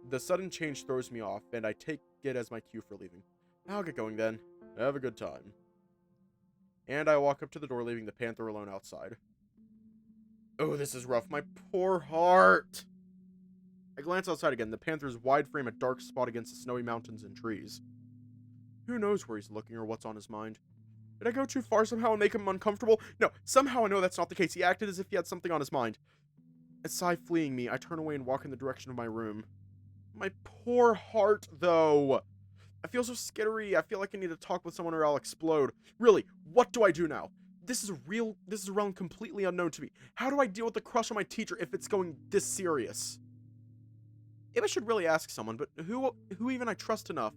The sudden change throws me off, and I take it as my cue for leaving. I'll get going then. Have a good time. And I walk up to the door, leaving the panther alone outside. Oh, this is rough. My poor heart. I glance outside again, the panther's wide frame a dark spot against the snowy mountains and trees. Who knows where he's looking or what's on his mind? Did I go too far somehow and make him uncomfortable? No, somehow I know that's not the case. He acted as if he had something on his mind. A sigh fleeing me, I turn away and walk in the direction of my room. My poor heart, though. I feel so skittery. I feel like I need to talk with someone or I'll explode. Really, what do I do now? This is a realm completely unknown to me. How do I deal with the crush on my teacher if it's going this serious? Maybe I should really ask someone, but who even I trust enough?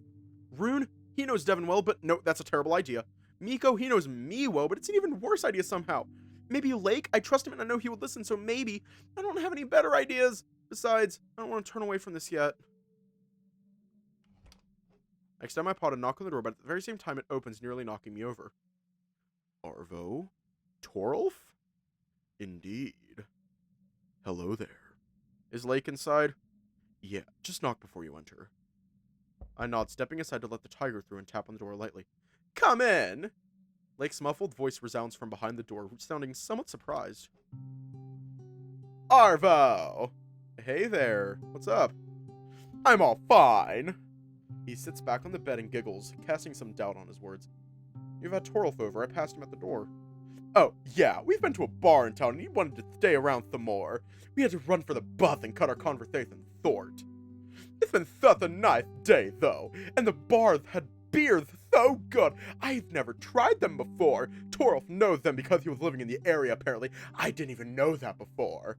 Rune? He knows Devon well, but no, that's a terrible idea. Miko, he knows me well, but it's an even worse idea somehow. Maybe Lake? I trust him and I know he would listen, so maybe. I don't have any better ideas. Besides, I don't want to turn away from this yet. I extend my paw to knock on the door, but at the very same time it opens, nearly knocking me over. Arvo? Torolf? Indeed. Hello there. Is Lake inside? Yeah, just knock before you enter. I nod, stepping aside to let the tiger through and tap on the door lightly. Come in! Lake's muffled voice resounds from behind the door, sounding somewhat surprised. Arvo! Hey there. What's up? I'm all fine. He sits back on the bed and giggles, casting some doubt on his words. You've had Torolf over. I passed him at the door. Oh, yeah, we've been to a bar in town and he wanted to stay around some more. We had to run for the bus and cut our conversation short. It's been such a nice day, though, and the bars had beers so good. I've never tried them before. Torolf knows them because he was living in the area, apparently. I didn't even know that before.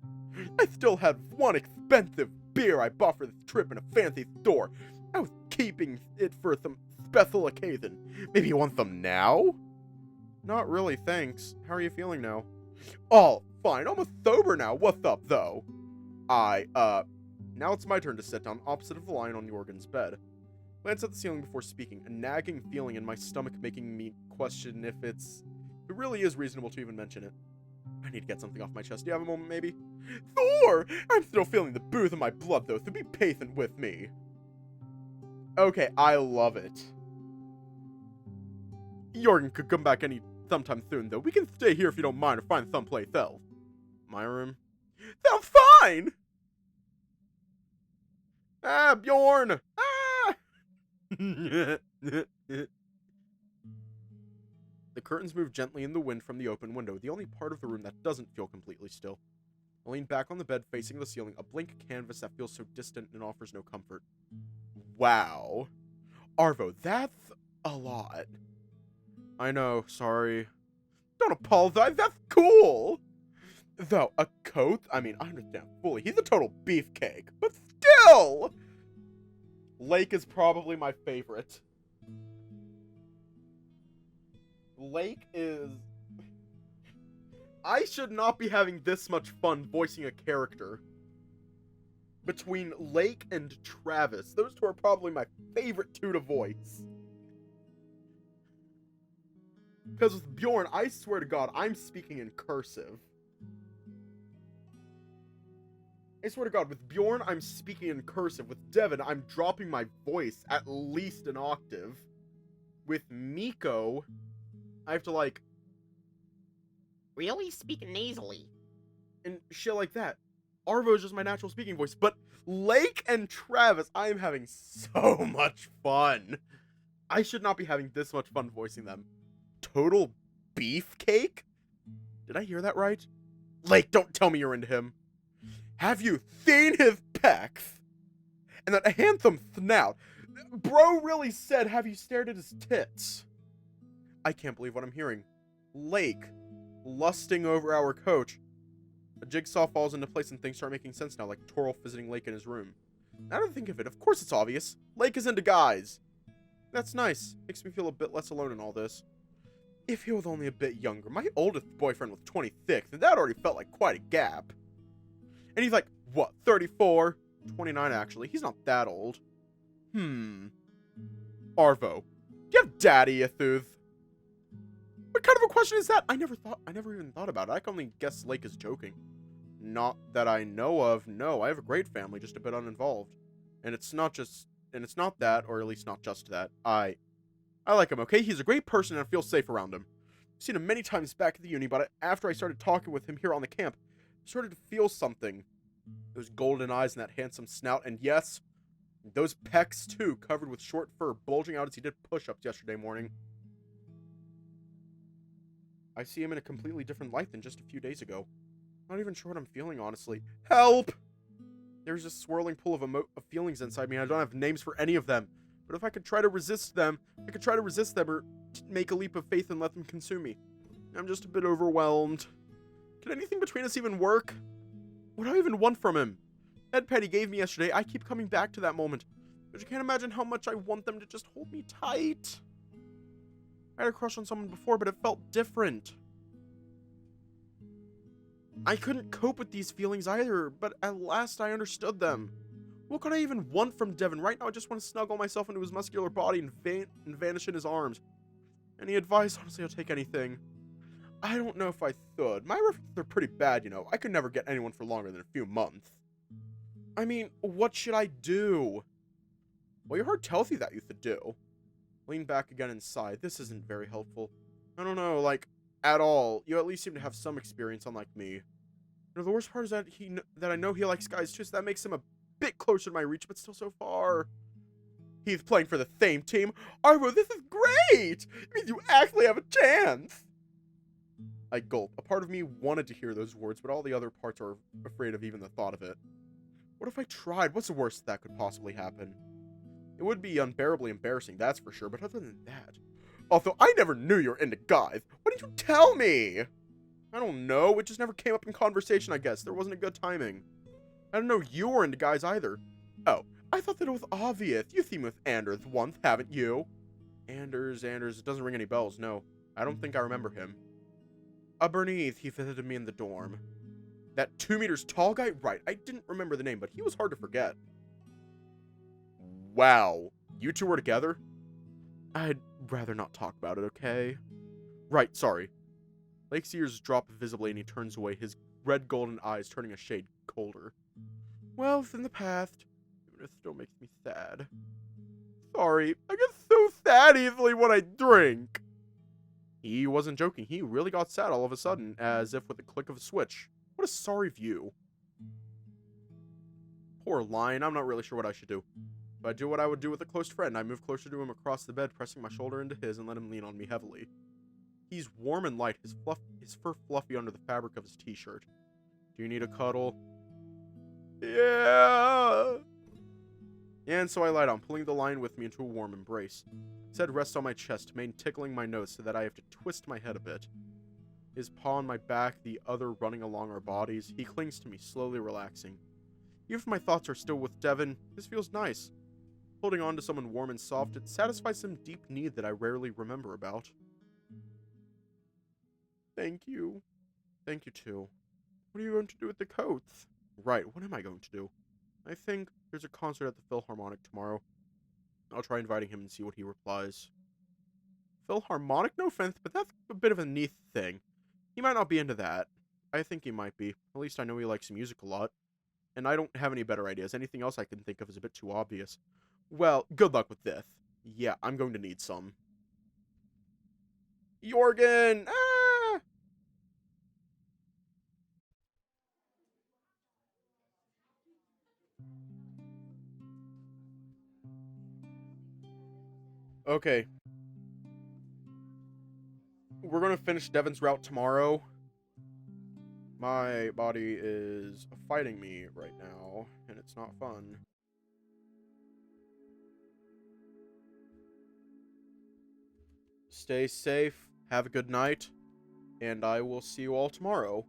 I still had one expensive beer I bought for this trip in a fancy store. I was keeping it for some special occasion. Maybe you want some now? Not really, thanks. How are you feeling now? Oh, fine. Almost sober now. What's up, though? Now it's my turn to sit down opposite of the lion on Jorgen's bed. Glance at the ceiling before speaking, a nagging feeling in my stomach making me question if it really is reasonable to even mention it. I need to get something off my chest. Do you have a moment, maybe? Thor! I'm still feeling the booze in my blood, though, so be patient with me. Okay, I love it. Jorgen could come back sometime soon, though. We can stay here if you don't mind or find someplace else. My room? Sounds fine! Ah, Bjorn! Ah! The curtains move gently in the wind from the open window, the only part of the room that doesn't feel completely still. I lean back on the bed facing the ceiling, a blank canvas that feels so distant and offers no comfort. Wow. Arvo, that's a lot. I know, sorry. Don't apologize, that's cool! Though, a coat? I mean, I understand fully. He's a total beefcake, but still! Lake is probably my favorite. Lake is... I should not be having this much fun voicing a character. Between Lake and Travis, those two are probably my favorite two to voice. Because with Bjorn, I swear to God, I'm speaking in cursive. I swear to God, with Bjorn, I'm speaking in cursive. With Devon, I'm dropping my voice at least an octave. With Miko, I have to, like... Really? Speak nasally. And shit like that. Arvo is just my natural speaking voice. But Lake and Travis, I am having so much fun. I should not be having this much fun voicing them. Total beefcake? Did I hear that right? Lake, don't tell me you're into him. Have you seen his pecs? And that handsome snout. Bro really said, have you stared at his tits? I can't believe what I'm hearing. Lake, lusting over our coach. A jigsaw falls into place and things start making sense now, like Torolf visiting Lake in his room. Now that I think of it, of course it's obvious. Lake is into guys. That's nice. Makes me feel a bit less alone in all this. If he was only a bit younger. My oldest boyfriend was 26, and that already felt like quite a gap. And he's like, what, 34? 29, actually. He's not that old. Arvo, do you have daddy issues? What kind of a question is that? I never even thought about it. I can only guess Lake is joking. Not that I know of. No, I have a great family, just a bit uninvolved. And it's not that, or at least not just that. I like him, okay? He's a great person and I feel safe around him. I've seen him many times back at the uni, but after I started talking with him here on the camp, I started to feel something. Those golden eyes and that handsome snout, and yes, those pecs too, covered with short fur, bulging out as he did push-ups yesterday morning. I see him in a completely different light than just a few days ago. Not even sure what I'm feeling, honestly. Help! There's a swirling pool of feelings inside me, and I don't have names for any of them. But if I could try to resist them, or make a leap of faith and let them consume me. I'm just a bit overwhelmed. Can anything between us even work? What do I even want from him? That pet he gave me yesterday, I keep coming back to that moment. But you can't imagine how much I want them to just hold me tight. I had a crush on someone before, but it felt different. I couldn't cope with these feelings either, but at last I understood them. What could I even want from Devon? Right now I just want to snuggle myself into his muscular body and vanish in his arms. Any advice? Honestly, I'll take anything. I don't know if I should. My references are pretty bad, you know. I could never get anyone for longer than a few months. I mean, what should I do? Well, you heard Telthy that you should do. Lean back again and sigh. This isn't very helpful. I don't know, like, at all. You at least seem to have some experience, unlike me. You know, the worst part is that I know he likes guys too, so that makes him a bit closer to my reach, but still so far. He's playing for the same team. Arvo, this is great! It means you actually have a chance! I gulp. A part of me wanted to hear those words, but all the other parts are afraid of even the thought of it. What if I tried? What's the worst that could possibly happen? It would be unbearably embarrassing, that's for sure, but other than that... Although I never knew you were into guys. Why didn't you tell me? I don't know. It just never came up in conversation, I guess. There wasn't a good timing. I don't know you were into guys either. Oh, I thought that it was obvious. You've seen with Anders once, haven't you? Anders, it doesn't ring any bells, no. I don't think I remember him. Bernice, he visited me in the dorm. That 2 meters tall guy? Right, I didn't remember the name, but he was hard to forget. Wow, you two were together? I'd rather not talk about it, okay? Right, sorry. Lake's ears drop visibly and he turns away, his red golden eyes turning a shade colder. Well, it's in the past. It still makes me sad. Sorry, I get so sad easily when I drink. He wasn't joking. He really got sad all of a sudden, as if with a click of a switch. What a sorry view. Poor Lion, I'm not really sure what I should do. But I do what I would do with a close friend. I move closer to him across the bed, pressing my shoulder into his and let him lean on me heavily. He's warm and light, his fur fluffy under the fabric of his t-shirt. Do you need a cuddle? Yeah. And so I lie down, pulling the Lion with me into a warm embrace. His head rests on my chest, mane tickling my nose so that I have to twist my head a bit. His paw on my back, the other running along our bodies. He clings to me, slowly relaxing. Even if my thoughts are still with Devon, this feels nice. Holding on to someone warm and soft, it satisfies some deep need that I rarely remember about. Thank you. Thank you, too. What are you going to do with the coats? Right, what am I going to do? I think there's a concert at the Philharmonic tomorrow. I'll try inviting him and see what he replies. Philharmonic? No offense, but that's a bit of a niche thing. He might not be into that. I think he might be. At least I know he likes music a lot. And I don't have any better ideas. Anything else I can think of is a bit too obvious. Well, good luck with this. Yeah, I'm going to need some. Jorgen! Ah! Okay. We're going to finish Devon's route tomorrow. My body is fighting me right now, and it's not fun. Stay safe, have a good night, and I will see you all tomorrow.